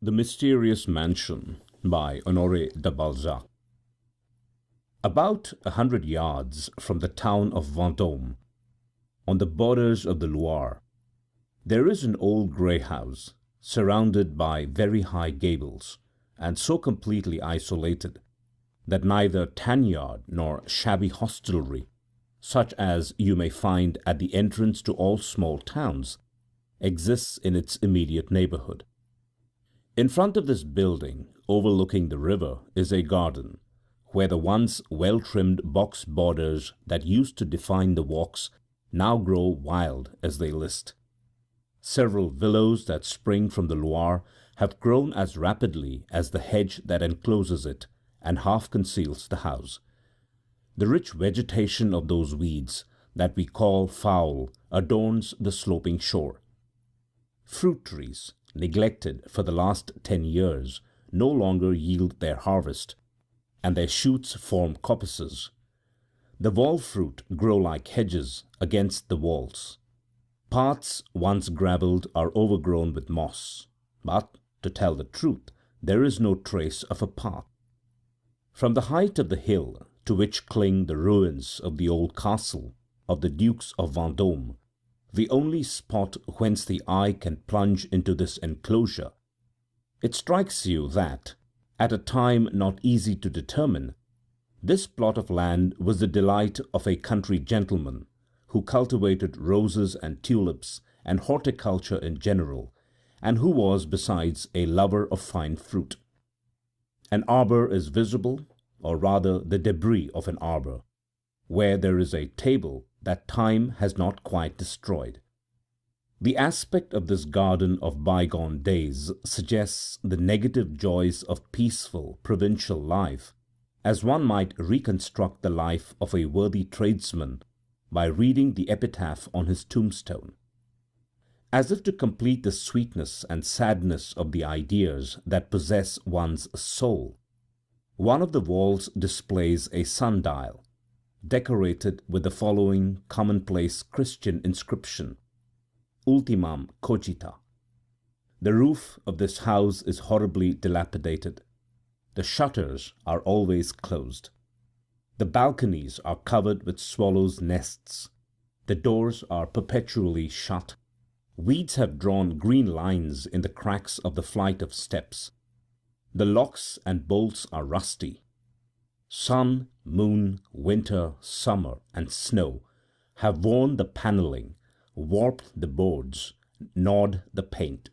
The Mysterious Mansion by Honore de Balzac. About 100 yards from the town of Vendôme, on the borders of the Loire, there is an old grey house, surrounded by very high gables, and so completely isolated that neither tan-yard nor shabby hostelry, such as you may find at the entrance to all small towns, exists in its immediate neighbourhood. In front of this building, overlooking the river, is a garden, where the once well-trimmed box borders that used to define the walks now grow wild as they list. Several willows that spring from the Loire have grown as rapidly as the hedge that encloses it and half conceals the house. The rich vegetation of those weeds that we call foul adorns the sloping shore. Fruit trees, neglected for the last 10 years, no longer yield their harvest, and their shoots form coppices. The wall fruit grow like hedges against the walls. Paths once gravelled are overgrown with moss, but, to tell the truth, there is no trace of a path. From the height of the hill to which cling the ruins of the old castle of the Dukes of Vendôme, the only spot whence the eye can plunge into this enclosure, it strikes you that, at a time not easy to determine, this plot of land was the delight of a country gentleman who cultivated roses and tulips and horticulture in general, and who was besides a lover of fine fruit. An arbour is visible, or rather the debris of an arbour, where there is a table that time has not quite destroyed. The aspect of this garden of bygone days suggests the negative joys of peaceful provincial life, as one might reconstruct the life of a worthy tradesman by reading the epitaph on his tombstone. As if to complete the sweetness and sadness of the ideas that possess one's soul, one of the walls displays a sundial, decorated with the following commonplace Christian inscription: Ultimam cogita. The roof of this house is horribly dilapidated. The shutters are always closed. The balconies are covered with swallows' nests. The doors are perpetually shut. Weeds have drawn green lines in the cracks of the flight of steps. The locks and bolts are rusty. Sun, moon, winter, summer, and snow have worn the panelling, warped the boards, gnawed the paint.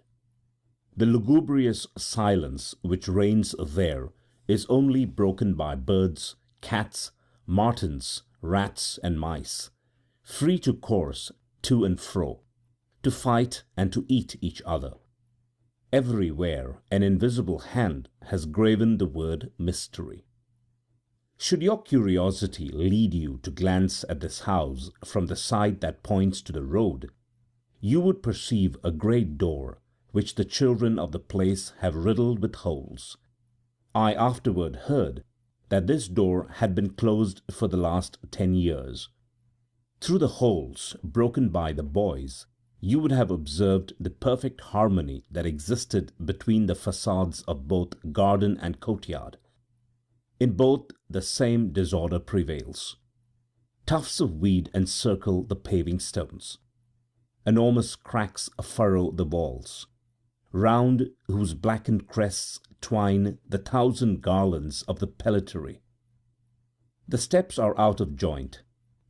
The lugubrious silence which reigns there is only broken by birds, cats, martins, rats, and mice, free to course to and fro, to fight and to eat each other. Everywhere an invisible hand has graven the word mystery. Should your curiosity lead you to glance at this house from the side that points to the road, you would perceive a great door which the children of the place have riddled with holes. I afterward heard that this door had been closed for the last 10 years. Through the holes broken by the boys, you would have observed the perfect harmony that existed between the facades of both garden and courtyard. In both the same disorder prevails. Tufts of weed encircle the paving stones. Enormous cracks furrow the walls, round whose blackened crests twine the 1,000 garlands of the pellitory. The steps are out of joint.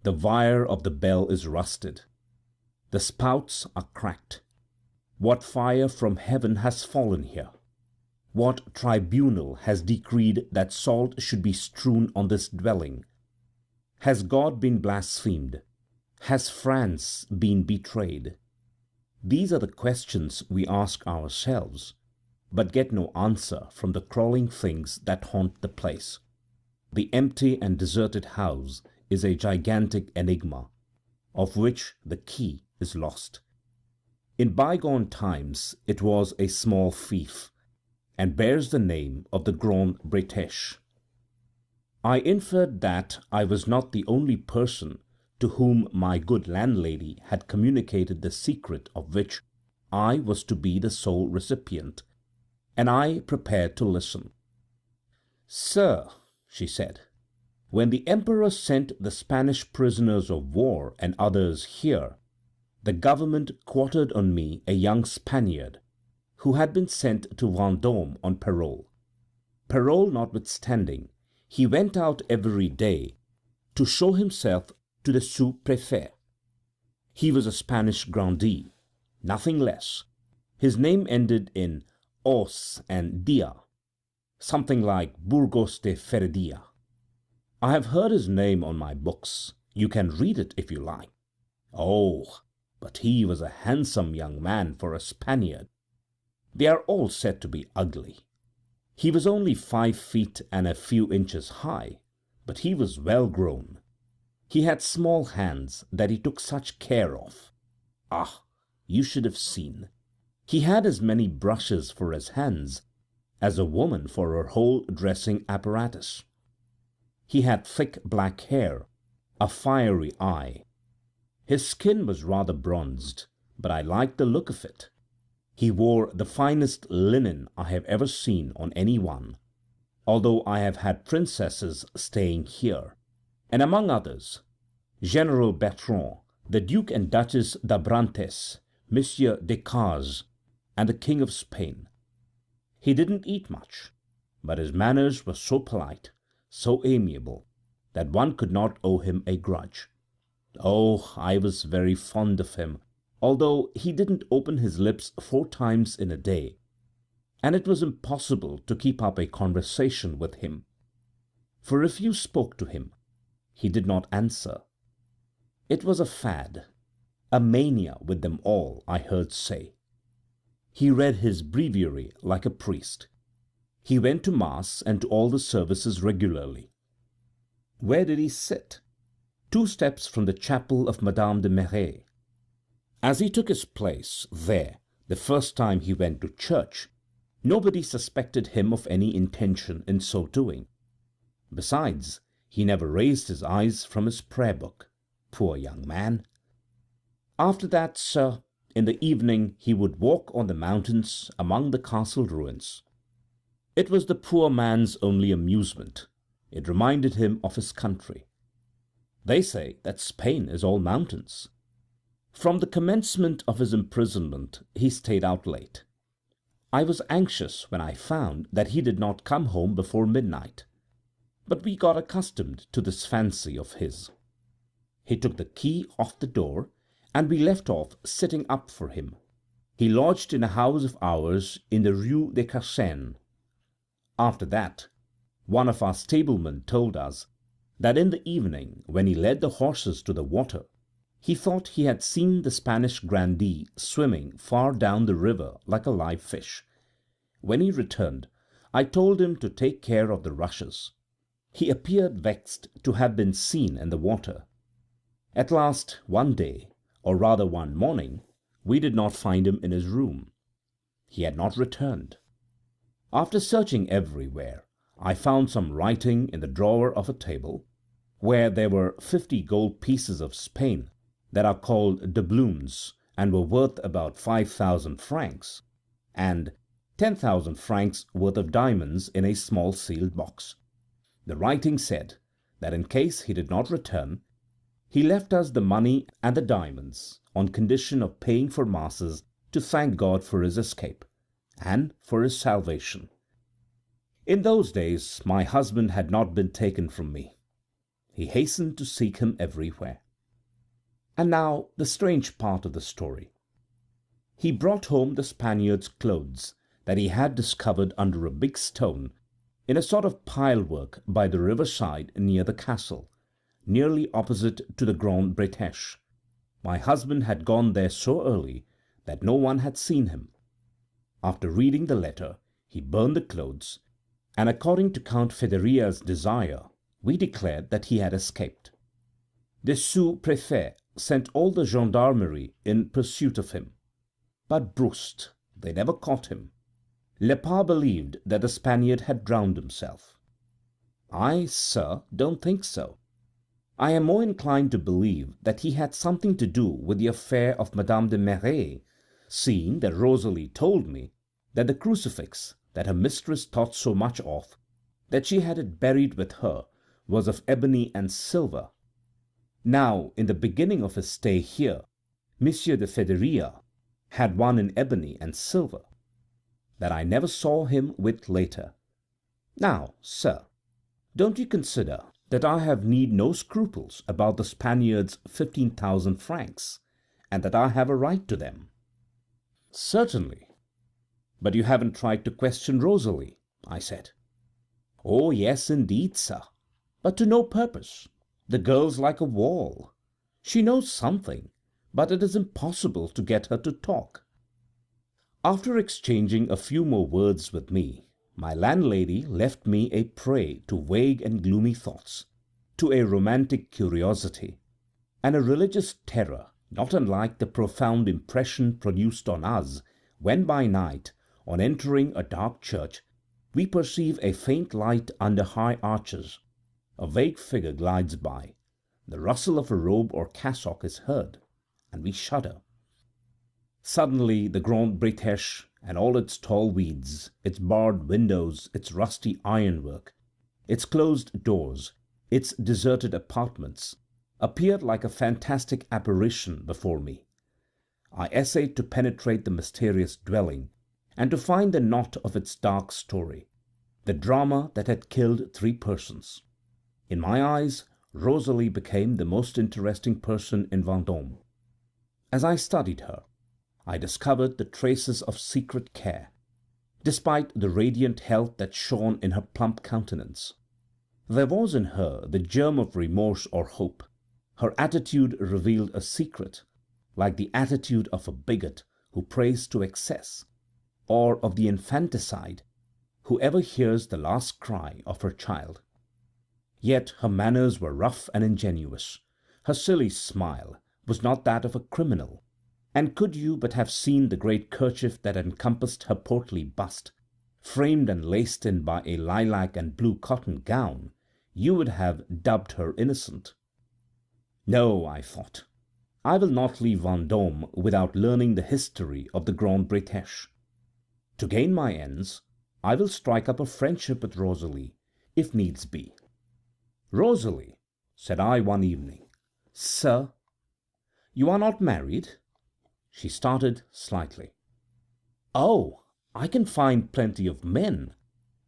The wire of the bell is rusted. The spouts are cracked. What fire from heaven has fallen here? What tribunal has decreed that salt should be strewn on this dwelling? Has God been blasphemed? Has France been betrayed? These are the questions we ask ourselves, but get no answer from the crawling things that haunt the place. The empty and deserted house is a gigantic enigma, of which the key is lost. In bygone times it was a small fief, and bears the name of the Grande Bretèche. I inferred that I was not the only person to whom my good landlady had communicated the secret of which I was to be the sole recipient, and I prepared to listen. "Sir," she said, "when the Emperor sent the Spanish prisoners of war and others here, the government quartered on me a young Spaniard, who had been sent to Vendôme on parole. Parole notwithstanding, he went out every day to show himself to the sous-prefect. He was a Spanish grandee, nothing less. His name ended in os and dia, something like Burgos de Feredia. I have heard his name on my books. You can read it if you like. Oh, but he was a handsome young man for a Spaniard. They are all said to be ugly. He was only 5 feet and a few inches high, but he was well grown. He had small hands that he took such care of. Ah, you should have seen. He had as many brushes for his hands as a woman for her whole dressing apparatus. He had thick black hair, a fiery eye. His skin was rather bronzed, but I liked the look of it. He wore the finest linen I have ever seen on any one, although I have had princesses staying here, and among others, General Bertrand, the Duke and Duchess d'Abrantes, Monsieur Decazes, and the King of Spain. He didn't eat much, but his manners were so polite, so amiable, that one could not owe him a grudge. Oh, I was very fond of him, although he didn't open his lips 4 times in a day, and it was impossible to keep up a conversation with him. For if you spoke to him, he did not answer. It was a fad, a mania with them all, I heard say. He read his breviary like a priest. He went to mass and to all the services regularly. Where did he sit? 2 steps from the chapel of Madame de Merret. As he took his place there the first time he went to church, nobody suspected him of any intention in so doing. Besides, he never raised his eyes from his prayer-book, poor young man. After that, sir, in the evening he would walk on the mountains among the castle ruins. It was the poor man's only amusement. It reminded him of his country. They say that Spain is all mountains. From the commencement of his imprisonment he stayed out late. I was anxious when I found that he did not come home before midnight, but we got accustomed to this fancy of his. He took the key off the door, and we left off sitting up for him. He lodged in a house of ours in the Rue des Cassines. After that, one of our stablemen told us that in the evening, when he led the horses to the water, he thought he had seen the Spanish grandee swimming far down the river like a live fish. When he returned, I told him to take care of the rushes. He appeared vexed to have been seen in the water. At last, one day, or rather one morning, we did not find him in his room. He had not returned. After searching everywhere, I found some writing in the drawer of a table, where there were 50 gold pieces of Spain that are called doubloons and were worth about 5,000 francs, and 10,000 francs worth of diamonds in a small sealed box. The writing said that in case he did not return, he left us the money and the diamonds on condition of paying for masses to thank God for his escape, and for his salvation. In those days my husband had not been taken from me. He hastened to seek him everywhere. And now the strange part of the story. He brought home the Spaniard's clothes that he had discovered under a big stone in a sort of pilework by the riverside near the castle, nearly opposite to the Grande Bretèche. My husband had gone there so early that no one had seen him. After reading the letter, he burned the clothes, and according to Count Federia's desire, we declared that he had escaped. The sous-prefect sent all the gendarmerie in pursuit of him. But brust, they never caught him. Lepas believed that the Spaniard had drowned himself. I, sir, don't think so. I am more inclined to believe that he had something to do with the affair of Madame de Merret, seeing that Rosalie told me that the crucifix that her mistress thought so much of, that she had it buried with her, was of ebony and silver. Now, in the beginning of his stay here, Monsieur de Federia had one in ebony and silver, that I never saw him with later. Now, sir, don't you consider that I have need no scruples about the Spaniard's 15,000 francs, and that I have a right to them?" "Certainly. But you haven't tried to question Rosalie," I said. "Oh, yes, indeed, sir, but to no purpose. The girl's like a wall. She knows something, but it is impossible to get her to talk." After exchanging a few more words with me, my landlady left me a prey to vague and gloomy thoughts, to a romantic curiosity, and a religious terror not unlike the profound impression produced on us when by night, on entering a dark church, we perceive a faint light under high arches, a vague figure glides by, the rustle of a robe or cassock is heard, and we shudder. Suddenly the Grande Bretêche and all its tall weeds, its barred windows, its rusty ironwork, its closed doors, its deserted apartments, appeared like a fantastic apparition before me. I essayed to penetrate the mysterious dwelling, and to find the knot of its dark story, the drama that had killed 3 persons. In my eyes, Rosalie became the most interesting person in Vendôme. As I studied her, I discovered the traces of secret care, despite the radiant health that shone in her plump countenance. There was in her the germ of remorse or hope. Her attitude revealed a secret, like the attitude of a bigot who prays to excess, or of the infanticide who ever hears the last cry of her child. Yet her manners were rough and ingenuous. Her silly smile was not that of a criminal, and could you but have seen the great kerchief that encompassed her portly bust, framed and laced in by a lilac and blue cotton gown, you would have dubbed her innocent. No, I thought, I will not leave Vendôme without learning the history of the Grande Bretêche. To gain my ends, I will strike up a friendship with Rosalie, if needs be. "Rosalie," said I one evening. "Sir?" "You are not married?" She started slightly. "Oh, I can find plenty of men,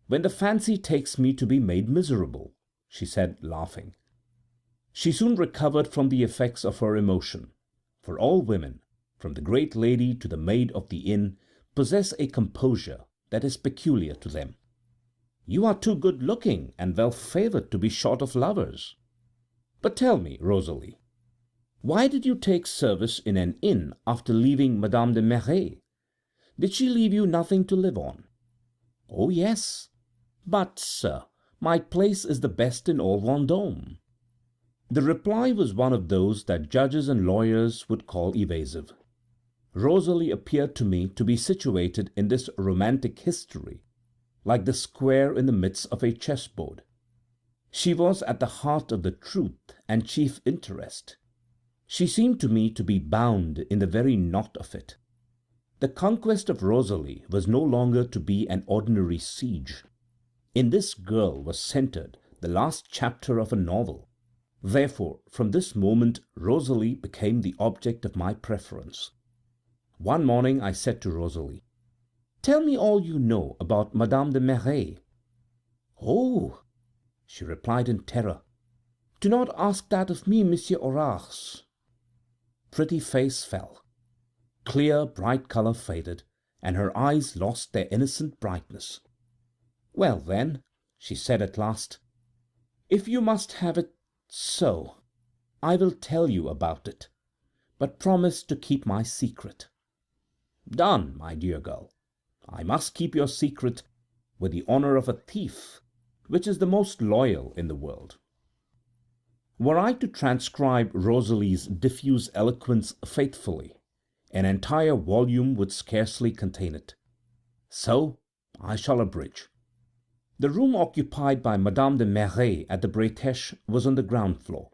when the fancy takes me to be made miserable," she said, laughing. She soon recovered from the effects of her emotion, for all women, from the great lady to the maid of the inn, possess a composure that is peculiar to them. "You are too good-looking and well-favoured to be short of lovers. But tell me, Rosalie, why did you take service in an inn after leaving Madame de Merret? Did she leave you nothing to live on?" "Oh, yes. But, sir, my place is the best in all Vendôme." The reply was one of those that judges and lawyers would call evasive. Rosalie appeared to me to be situated in this romantic history like the square in the midst of a chessboard. She was at the heart of the truth and chief interest. She seemed to me to be bound in the very knot of it. The conquest of Rosalie was no longer to be an ordinary siege. In this girl was centred the last chapter of a novel. Therefore, from this moment Rosalie became the object of my preference. One morning I said to Rosalie, "Tell me all you know about Madame de Merret." "Oh," she replied in terror, "do not ask that of me, Monsieur Horace." Pretty face fell. Clear, bright colour faded, and her eyes lost their innocent brightness. "Well, then," she said at last, "if you must have it so, I will tell you about it, but promise to keep my secret." "Done, my dear girl. I must keep your secret with the honour of a thief, which is the most loyal in the world." Were I to transcribe Rosalie's diffuse eloquence faithfully, an entire volume would scarcely contain it. So I shall abridge. The room occupied by Madame de Merret at the Bretêche was on the ground floor.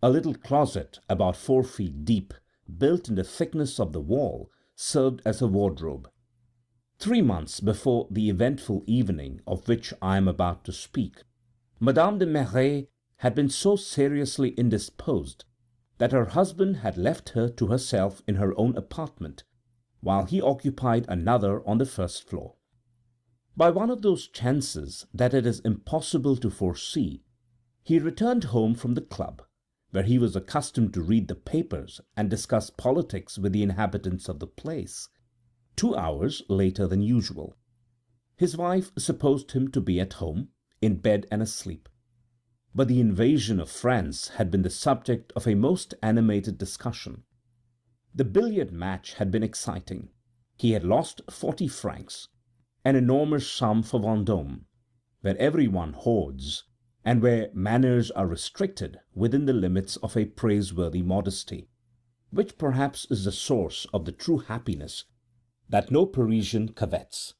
A little closet, about 4 feet deep, built in the thickness of the wall, served as a wardrobe. 3 months before the eventful evening of which I am about to speak, Madame de Merret had been so seriously indisposed that her husband had left her to herself in her own apartment, while he occupied another on the first floor. By one of those chances that it is impossible to foresee, he returned home from the club, where he was accustomed to read the papers and discuss politics with the inhabitants of the place, 2 hours later than usual. His wife supposed him to be at home, in bed and asleep. But the invasion of France had been the subject of a most animated discussion. The billiard match had been exciting. He had lost 40 francs, an enormous sum for Vendôme, where everyone hoards, and where manners are restricted within the limits of a praiseworthy modesty, which perhaps is the source of the true happiness that no Parisian covets.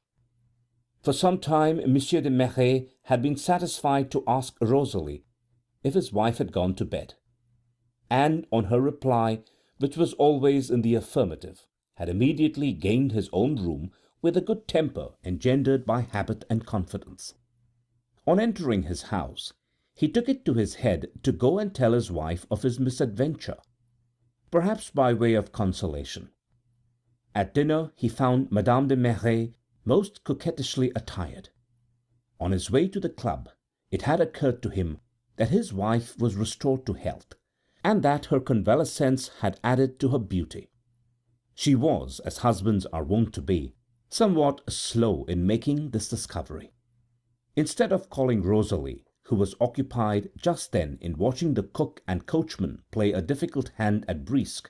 For some time Monsieur de Merret had been satisfied to ask Rosalie if his wife had gone to bed, and on her reply, which was always in the affirmative, had immediately gained his own room with a good temper engendered by habit and confidence. On entering his house, he took it to his head to go and tell his wife of his misadventure, perhaps by way of consolation. At dinner he found Madame de Merret most coquettishly attired. On his way to the club, it had occurred to him that his wife was restored to health, and that her convalescence had added to her beauty. She was, as husbands are wont to be, somewhat slow in making this discovery. Instead of calling Rosalie, who was occupied just then in watching the cook and coachman play a difficult hand at brisque,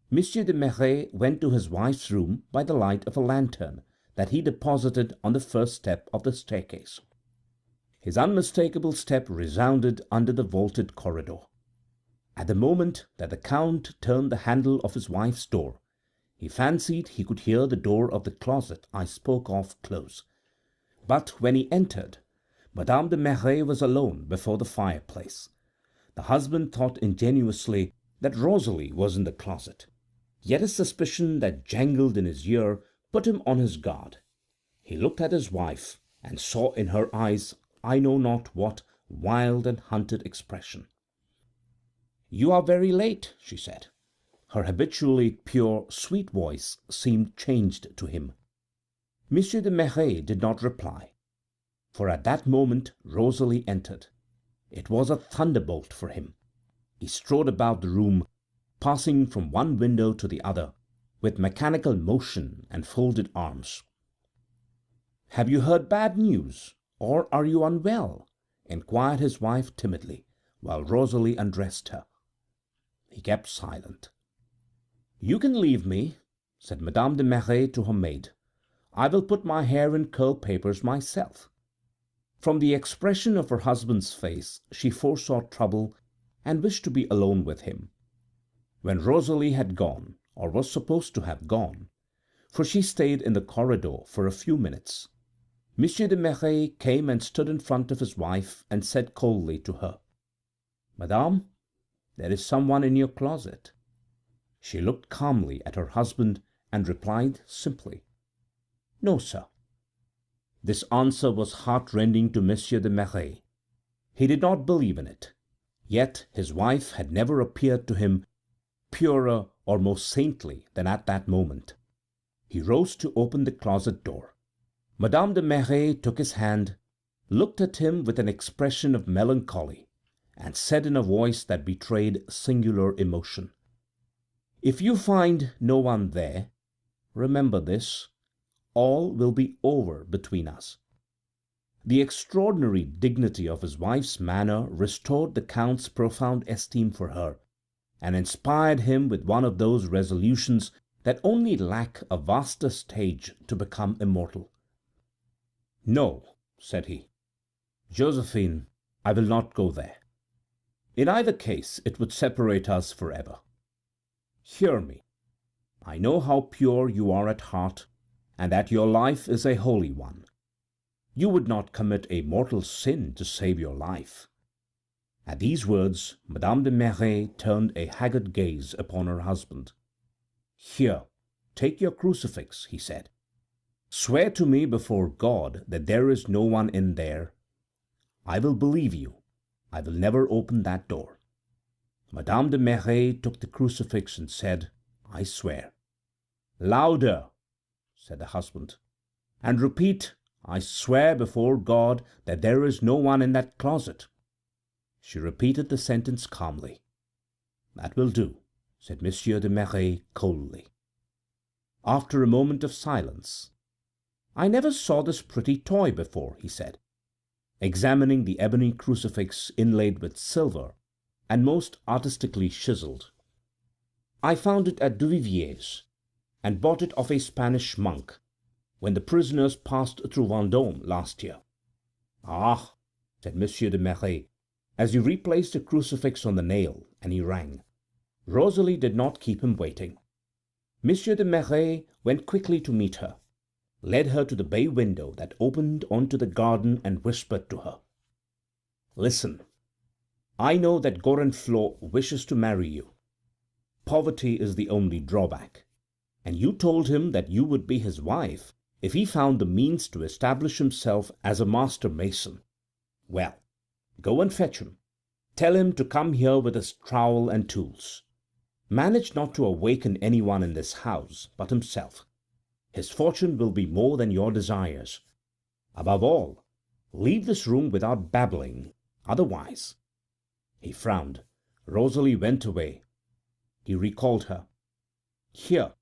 Monsieur de Merret went to his wife's room by the light of a lantern that he deposited on the first step of the staircase. His unmistakable step resounded under the vaulted corridor. At the moment that the Count turned the handle of his wife's door, he fancied he could hear the door of the closet I spoke of close. But when he entered, Madame de Merret was alone before the fireplace. The husband thought ingenuously that Rosalie was in the closet, yet a suspicion that jangled in his ear put him on his guard. He looked at his wife, and saw in her eyes I know not what wild and hunted expression. "You are very late," she said. Her habitually pure, sweet voice seemed changed to him. Monsieur de Merret did not reply, for at that moment Rosalie entered. It was a thunderbolt for him. He strode about the room, passing from one window to the other, with mechanical motion and folded arms. "Have you heard bad news, or are you unwell?" inquired his wife timidly, while Rosalie undressed her. He kept silent. "You can leave me," said Madame de Merret to her maid. "I will put my hair in curl papers myself." From the expression of her husband's face she foresaw trouble and wished to be alone with him. When Rosalie had gone, or was supposed to have gone, for she stayed in the corridor for a few minutes, Monsieur de Merret came and stood in front of his wife and said coldly to her, "Madame, there is someone in your closet." She looked calmly at her husband and replied simply, "No, sir." This answer was heart-rending to Monsieur de Merret. He did not believe in it, yet his wife had never appeared to him purer or more saintly than at that moment. He rose to open the closet door. Madame de Merret took his hand, looked at him with an expression of melancholy, and said in a voice that betrayed singular emotion, "If you find no one there, remember this: all will be over between us." The extraordinary dignity of his wife's manner restored the Count's profound esteem for her, and inspired him with one of those resolutions that only lack a vaster stage to become immortal. "No," said he, "Josephine, I will not go there. In either case it would separate us forever. Hear me. I know how pure you are at heart, and that your life is a holy one. You would not commit a mortal sin to save your life." At these words Madame de Merret turned a haggard gaze upon her husband. "Here, take your crucifix," he said. Swear to me before God that there is no one in there. I will believe you. I will never open that door. Madame de Merret took the crucifix and said, I swear. Louder, said the husband, and repeat, I swear before God that there is no one in that closet. She repeated the sentence calmly. That will do, said Monsieur de Merret coldly. After a moment of silence, I never saw this pretty toy before, he said, examining the ebony crucifix inlaid with silver and most artistically chiseled. I found it at Duvivier's, and bought it of a Spanish monk when the prisoners passed through Vendôme last year. Ah, said Monsieur de Merret, as he replaced the crucifix on the nail, and he rang. Rosalie did not keep him waiting. Monsieur de Merret went quickly to meet her, led her to the bay window that opened onto the garden, and whispered to her, Listen, I know that Gorenflot wishes to marry you. Poverty is the only drawback, and you told him that you would be his wife if he found the means to establish himself as a master mason. Well, go and fetch him. Tell him to come here with his trowel and tools. Manage not to awaken anyone in this house but himself. His fortune will be more than your desires. Above all, leave this room without babbling, otherwise. He frowned. Rosalie went away. He recalled her. Here,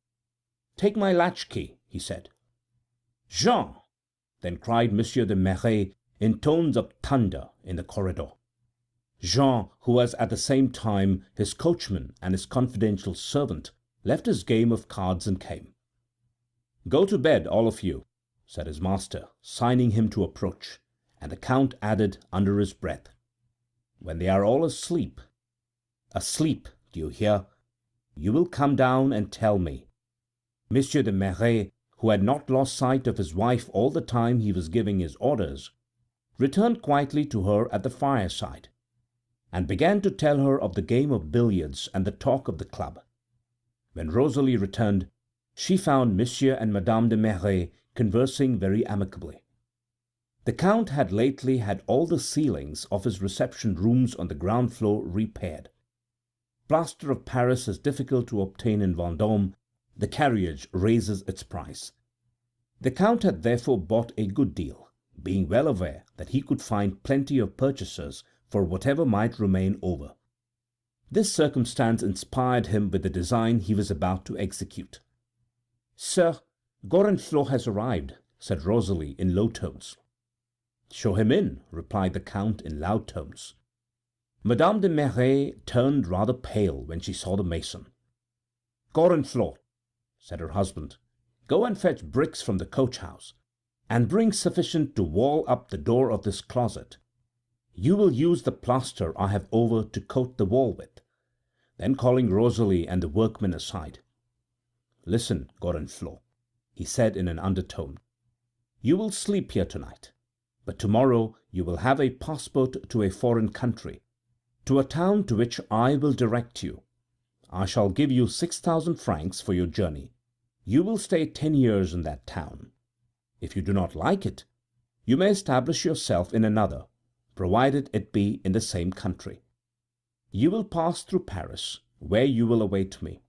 take my latchkey, he said. Jean! Then cried Monsieur de Merret in tones of thunder in the corridor. Jean, who was at the same time his coachman and his confidential servant, left his game of cards and came. Go to bed, all of you, said his master, signing him to approach, and the Count added under his breath, when they are all asleep, do you hear? You will come down and tell me. Monsieur de Merret, who had not lost sight of his wife all the time he was giving his orders, returned quietly to her at the fireside, and began to tell her of the game of billiards and the talk of the club. When Rosalie returned, she found Monsieur and Madame de Merret conversing very amicably. The Count had lately had all the ceilings of his reception rooms on the ground floor repaired. Plaster of Paris is difficult to obtain in Vendôme. The carriage raises its price. The Count had therefore bought a good deal, being well aware that he could find plenty of purchasers for whatever might remain over. This circumstance inspired him with the design he was about to execute. Sir, Gorenflot has arrived, said Rosalie in low tones. Show him in, replied the Count in loud tones. Madame de Merret turned rather pale when she saw the mason. Gorenflot, said her husband, go and fetch bricks from the coach-house, and bring sufficient to wall up the door of this closet. You will use the plaster I have over to coat the wall with. Then calling Rosalie and the workmen aside, Listen, Gorenflot, he said in an undertone. You will sleep here tonight, but tomorrow you will have a passport to a foreign country, to a town to which I will direct you. I shall give you 6,000 francs for your journey. You will stay 10 years in that town. If you do not like it, you may establish yourself in another, provided it be in the same country. You will pass through Paris, where you will await me.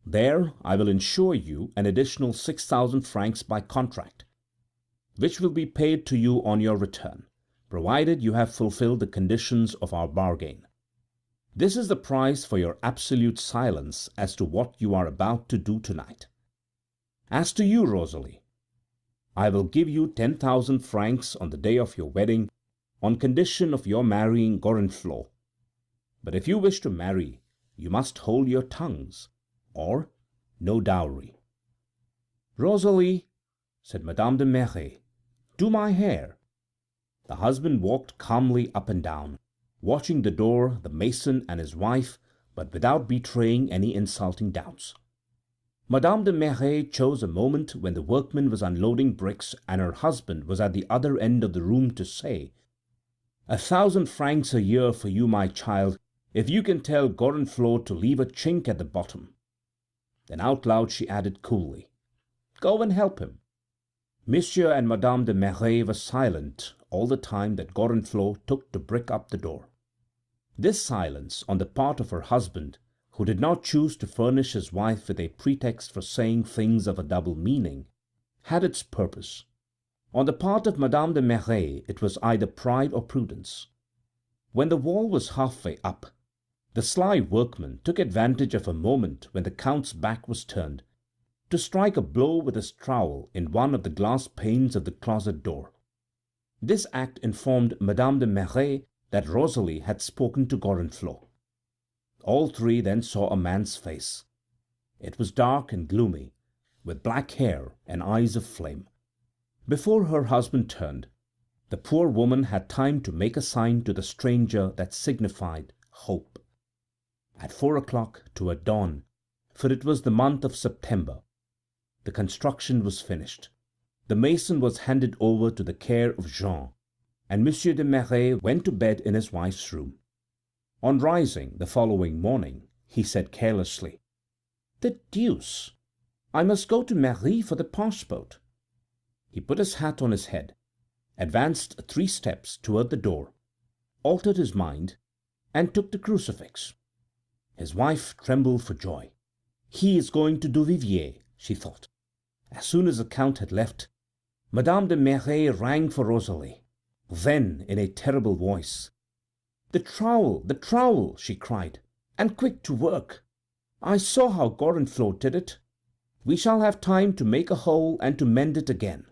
There I will insure you an additional 6,000 francs by contract, which will be paid to you on your return, provided you have fulfilled the conditions of our bargain. This is the price for your absolute silence as to what you are about to do tonight. As to you, Rosalie, I will give you 10,000 francs on the day of your wedding, on condition of your marrying Gorenflot. But if you wish to marry, you must hold your tongues, or no dowry. Rosalie, said Madame de Merret, do my hair. The husband walked calmly up and down, watching the door, the mason, and his wife, but without betraying any insulting doubts. Madame de Merret chose a moment when the workman was unloading bricks and her husband was at the other end of the room to say, 1,000 francs a year for you, my child, if you can tell Gorenflot to leave a chink at the bottom. Then out loud she added coolly, Go and help him. Monsieur and Madame de Merret were silent all the time that Gorenflot took to brick up the door. This silence on the part of her husband, who did not choose to furnish his wife with a pretext for saying things of a double meaning, had its purpose. On the part of Madame de Merret it was either pride or prudence. When the wall was halfway up, the sly workman took advantage of a moment when the Count's back was turned, to strike a blow with his trowel in one of the glass panes of the closet door. This act informed Madame de Merret that Rosalie had spoken to Gorenflot. All three then saw a man's face. It was dark and gloomy, with black hair and eyes of flame. Before her husband turned, the poor woman had time to make a sign to the stranger that signified hope. At 4 o'clock, toward dawn, for it was the month of September, the construction was finished. The mason was handed over to the care of Jean, and Monsieur de Merret went to bed in his wife's room. On rising the following morning, he said carelessly, "The deuce! I must go to Merry for the passport." He put his hat on his head, advanced 3 steps toward the door, altered his mind, and took the crucifix. His wife trembled for joy. "He is going to Duvivier," she thought. As soon as the Count had left, Madame de Merret rang for Rosalie. Then, in a terrible voice, the trowel," she cried, "and quick to work. I saw how Gorenflot did it. We shall have time to make a hole and to mend it again."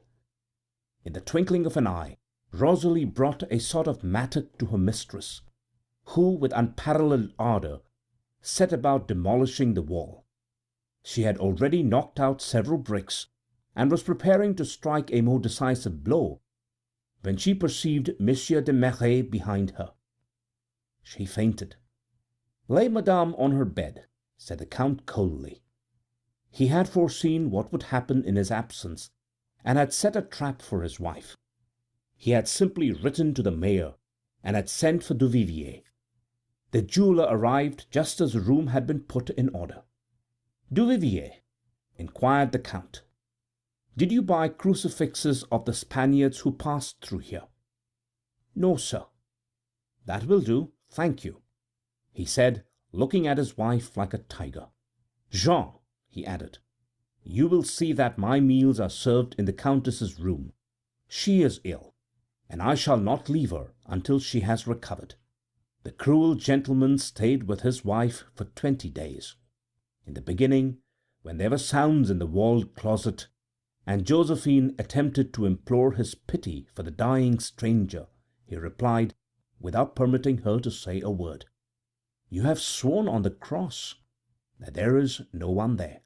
In the twinkling of an eye, Rosalie brought a sort of mattock to her mistress, who, with unparalleled ardour, set about demolishing the wall. She had already knocked out several bricks, and was preparing to strike a more decisive blow, when she perceived Monsieur de Merret behind her. She fainted. "Lay Madame on her bed," said the Count coldly. He had foreseen what would happen in his absence, and had set a trap for his wife. He had simply written to the mayor, and had sent for Duvivier. The jeweller arrived just as the room had been put in order. "Duvivier," inquired the Count, "did you buy crucifixes of the Spaniards who passed through here?" "No, sir." "That will do, thank you," he said, looking at his wife like a tiger. "Jean," he added, "you will see that my meals are served in the Countess's room. She is ill, and I shall not leave her until she has recovered." The cruel gentleman stayed with his wife for 20 days. In the beginning, when there were sounds in the walled closet, and Josephine attempted to implore his pity for the dying stranger, he replied, without permitting her to say a word, "You have sworn on the cross that there is no one there."